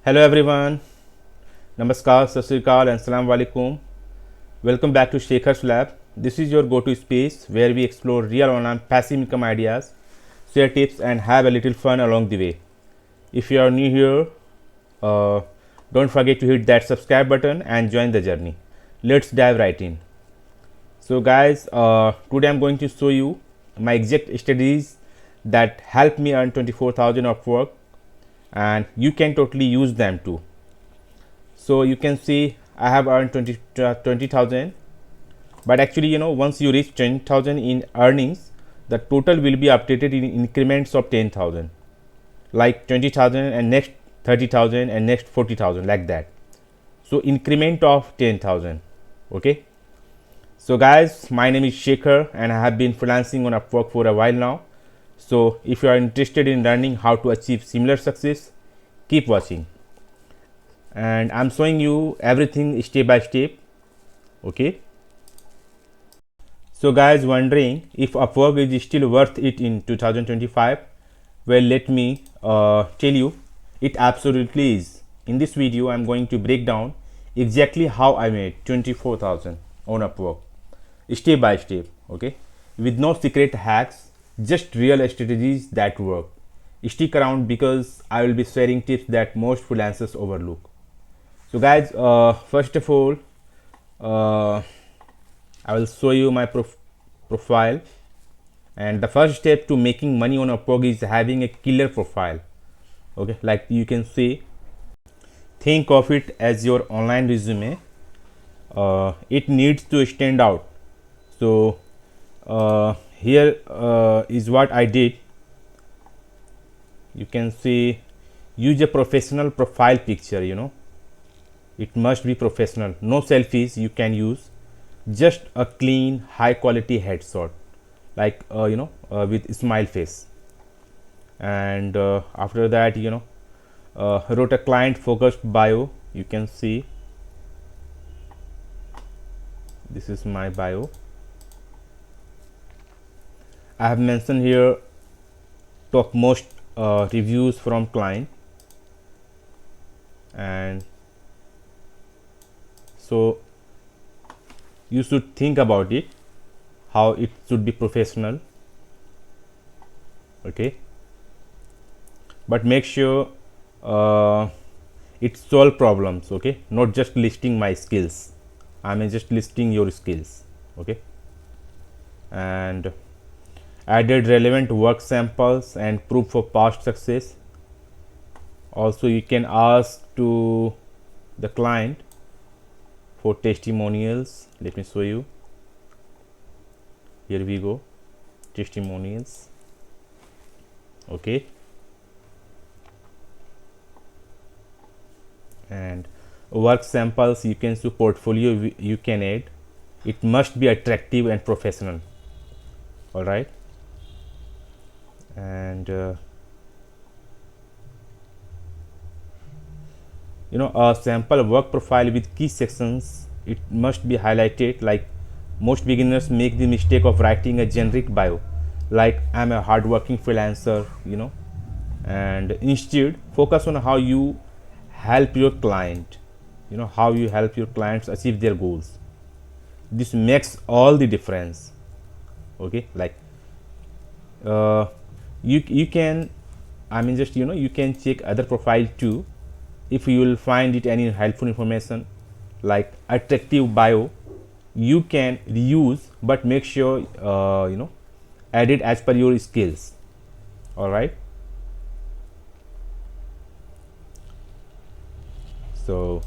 Hello everyone, Namaskar, Sat Sri Akal and Assalamu Alaikum. Welcome back to Shekhar's Lab. This is your go-to space where we explore real online passive income ideas, share tips and have a little fun along the way. If you are new here, uh, don't forget to hit that subscribe button and join the journey. Let's dive right in. So guys, today I'm going to show you my exact strategies that help me earn 24,000 of work, and you can totally use them too. So you can see I have earned 20,000, but actually once you reach 10,000 in earnings, the total will be updated in increments of 10,000, like 20,000 and next 30,000 and next 40,000, like that. So increment of 10,000. Okay, so guys, my name is Shekhar and I have been freelancing on Upwork for a while now. So if you are interested in learning how to achieve similar success, keep watching, and I'm showing you everything step by step. Okay, so guys, wondering if Upwork is still worth it in 2025? Well, let me tell you, it absolutely is. In this video I'm going to break down exactly how I made 24,000 on Upwork, step by step. Okay, with no secret hacks, just real strategies that work. Stick around because I will be sharing tips that most freelancers overlook. So guys, first of all, uh, I will show you my profile. And the first step to making money on Upwork is having a killer profile. Okay, like you can see, think of it as your online resume. It needs to stand out. So here is what I did. You can see, use a professional profile picture. It must be professional. No selfies you can use, just a clean high quality headshot, like with smile face. And after that, wrote a client focused bio. You can see, this is my bio. I have mentioned here top most reviews from client, and so you should think about it, how it should be professional. Okay, but make sure it solve problems. Okay, not just listing my skills. I mean just listing your skills. Okay, and added relevant work samples and proof of past success. Also you can ask to the client for testimonials. Let me show you. Here we go, testimonials. Okay, and work samples, you can see portfolio you can add. It must be attractive and professional. All right, and a sample work profile with key sections. It must be highlighted. Like most beginners make the mistake of writing a generic bio, like I'm a hardworking freelancer, and instead focus on how you help your client, how you help your clients achieve their goals. This makes all the difference. Okay, like you can, I mean just you can check other profile too, if you will find it any helpful information like attractive bio. You can reuse, but make sure add it as per your skills. All right, so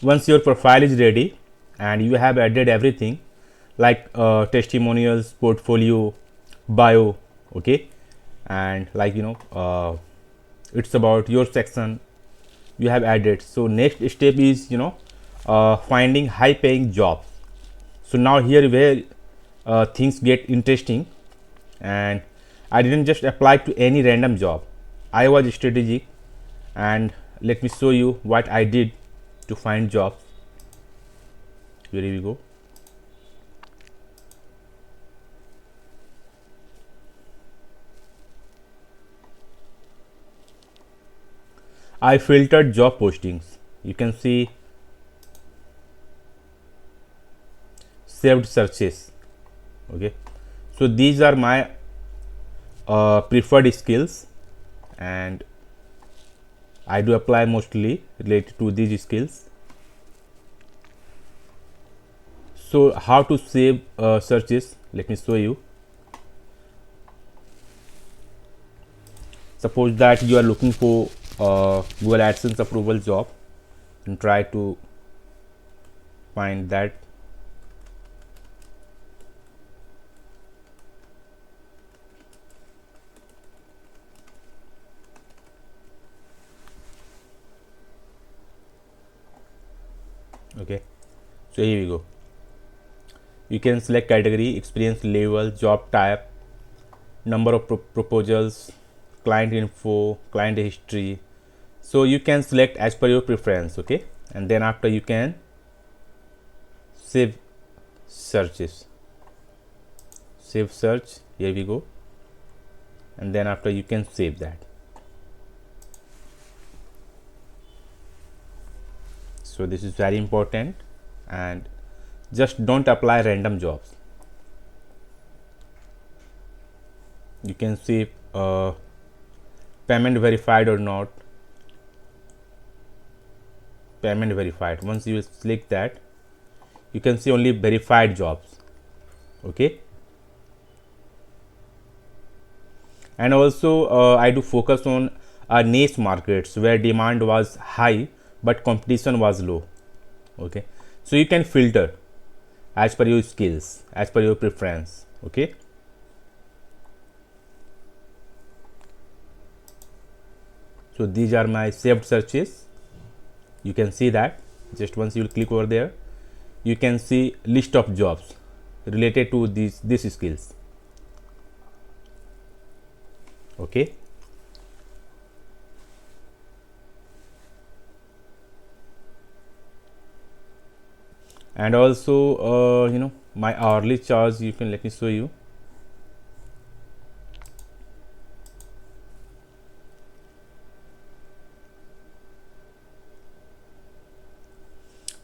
once your profile is ready and you have added everything, like testimonials, portfolio, bio. Okay, and like it's about your section you have added. So next step is finding high paying jobs. So now here where things get interesting, and I didn't just apply to any random job. I was strategic, and let me show you what I did to find jobs. Here we go. I filtered job postings. You can see saved searches. Okay, so these are my preferred skills, and I do apply mostly related to these skills. So how to save searches, let me show you. Suppose that you are looking for Google AdSense approval job and try to find that. Okay, so here we go. You can select category, experience level, job type, number of proposals, client info, client history. So you can select as per your preference. Okay, and then after you can save searches. Save search, here we go, and then after you can save that. So this is very important, and just don't apply random jobs. You can see payment verified or not. Payment verified. Once you select that, you can see only verified jobs. Okay, and also I do focus on niche markets where demand was high but competition was low. Okay, so you can filter as per your skills, as per your preference. Okay, so these are my saved searches. You can see that just once you will click over there, you can see list of jobs related to these skills. Okay, and also my hourly charge, you can, let me show you.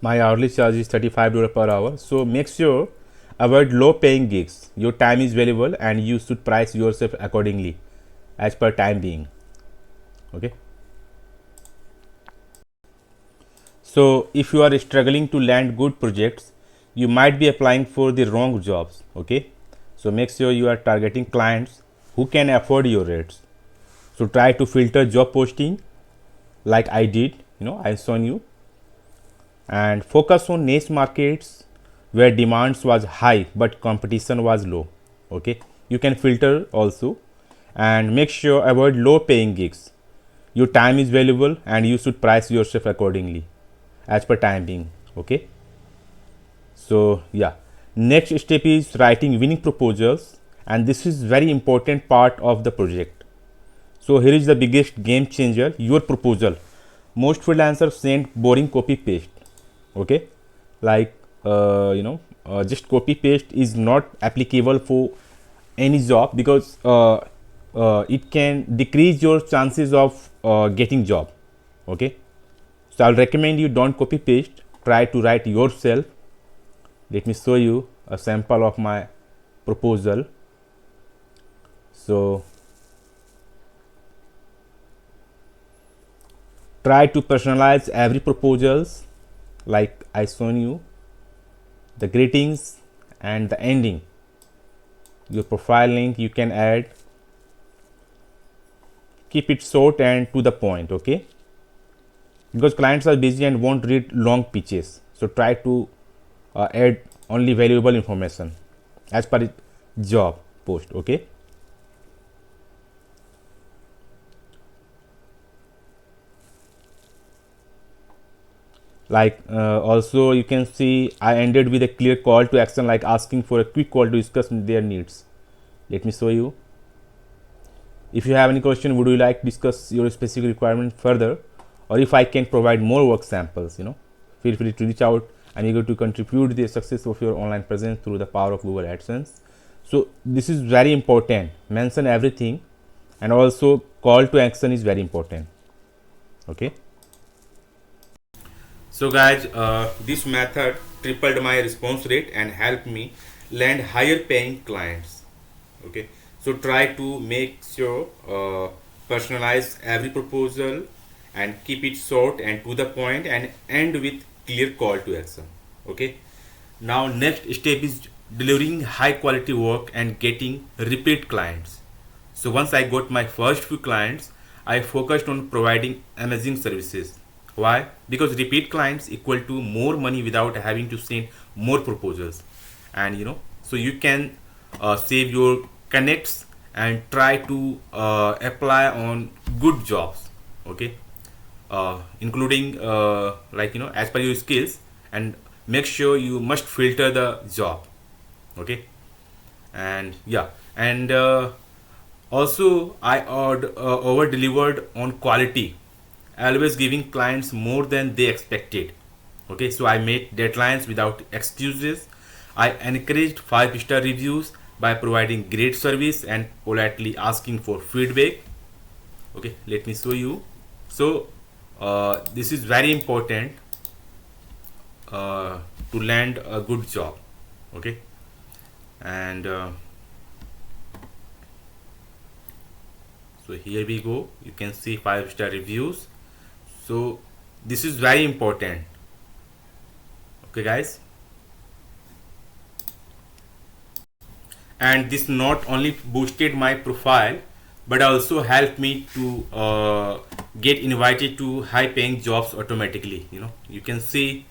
My hourly charge is $35 per hour. So make sure avoid low paying gigs. Your time is valuable and you should price yourself accordingly as per time being. Okay, so if you are struggling to land good projects, you might be applying for the wrong jobs. Okay, so make sure you are targeting clients who can afford your rates. So try to filter job posting like I did, I shown you, and focus on niche markets where demands was high but competition was low. Okay, you can filter also, and make sure avoid low paying gigs. Your time is valuable and you should price yourself accordingly as per time being. Okay, so yeah, next step is writing winning proposals, and this is very important part of the project. So here is the biggest game changer, your proposal. Most freelancers send boring copy paste. Okay, like just copy paste is not applicable for any job, because it can decrease your chances of getting job. Okay, so I'll recommend you don't copy paste, try to write yourself. Let me show you a sample of my proposal. So try to personalize every proposals like I shown you, the greetings and the ending. Your profile link you can add, keep it short and to the point. Okay, because clients are busy and won't read long pitches, so try to add only valuable information as per job post. Okay, like also you can see I ended with a clear call to action, like asking for a quick call to discuss their needs. Let me show you. If you have any question, would you like to discuss your specific requirement further, or if I can provide more work samples, feel free to reach out and eager to contribute to the success of your online presence through the power of Google AdSense. So this is very important. Mention everything, and also call to action is very important. Okay. So guys, this method tripled my response rate and helped me land higher paying clients. Okay, so try to make sure personalize every proposal and keep it short and to the point and end with clear call to action. Okay, now next step is delivering high quality work and getting repeat clients. So once I got my first few clients, I focused on providing amazing services. Why? Because repeat clients equal to more money without having to send more proposals. And so you can save your connects and try to apply on good jobs. Okay, including like as per your skills, and make sure you must filter the job. Okay, and yeah, and also I over delivered on quality, always giving clients more than they expected. Okay, so I made deadlines without excuses. I encouraged 5-star reviews by providing great service and politely asking for feedback. Okay, let me show you. So this is very important to land a good job. Okay, and so here we go, you can see 5-star reviews. So this is very important. Okay guys, and this not only boosted my profile but also helped me to get invited to high paying jobs automatically. You can see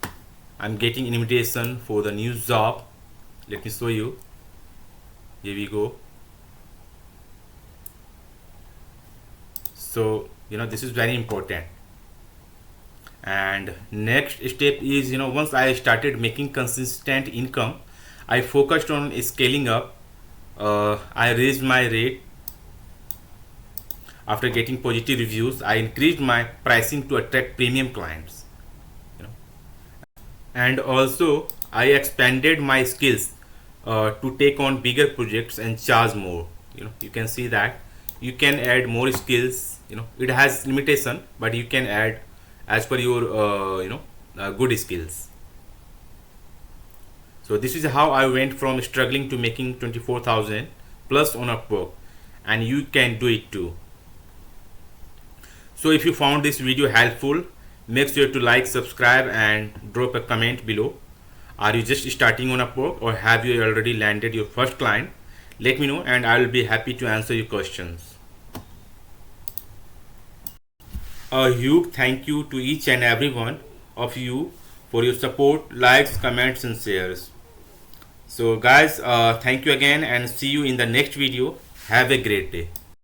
I'm getting invitation for the new job. Let me show you. Here we go. So this is very important. And next step is, once I started making consistent income, I focused on scaling up. I raised my rate. After getting positive reviews, I increased my pricing to attract premium clients. And also I expanded my skills to take on bigger projects and charge more. You can see that you can add more skills. It has limitation, but you can add as per your good skills. So this is how I went from struggling to making 24,000 plus on Upwork, and you can do it too. So if you found this video helpful, make sure to like, subscribe and drop a comment below. Are you just starting on Upwork or have you already landed your first client? Let me know and I will be happy to answer your questions. A huge thank you to each and every one of you for your support, likes, comments and shares. So guys, thank you again and see you in the next video. Have a great day.